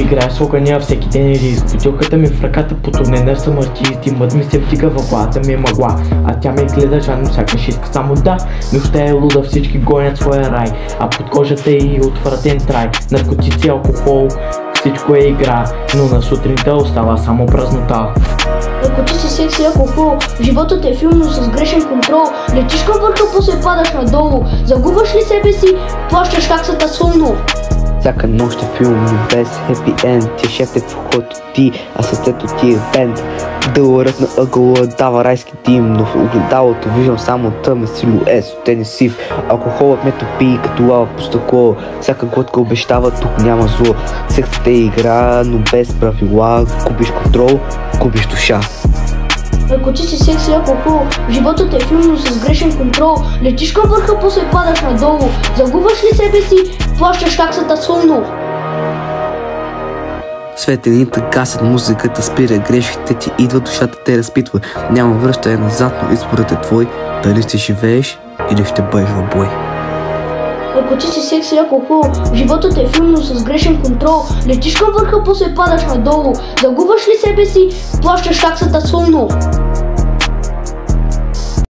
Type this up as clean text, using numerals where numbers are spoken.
Играя с огъня всеки ден е риск. Бутилката ми в ръката потонена съм артист и мъд ми се вдига в главата ми е мъгла. А тя ме гледа жадно, сякаш иска само да. Нощта е луда, всички гонят своя рай, а под кожата е отвратен трай. Наркотици, алкохол, всичко е игра, но на сутринта остава само празнота. Наркотици, секс и алкохол, животът е филм, но с грешен контрол. Летиш към върха, после падаш надолу. Загубваш ли себе си, плащаш таксата силно. Всяка нощ е филм, но без хепи енд. Ти шеф е в ухото ти, а сърцето ти е бенд. Дълърът на ъгъла дава райски дим, но в огледалото виждам само тъмен силует, студен и сив. Алкохолът ме топи като лава по стъкло. Всяка глътка обещава, тук няма зло. Сексът е игра, но без правила. Губиш контрол, губиш душа. Наркотици, секс и алкохол, животът е филм, но с грешен контрол. Летиш към върха, после падаш надолу. Загубваш ли себе си, плащаш таксата силно. Светените гасят, музиката спира, грешките ти идват, душата те разпитва. Няма връщане назад, но изборът е твой. Дали ще живееш или ще бъдеш в бой. Наркотици, секс и алкохол, животът е филм, но с грешен контрол. Летиш към върха, после падаш надолу. Загубваш ли себе си, плащаш таксата силно.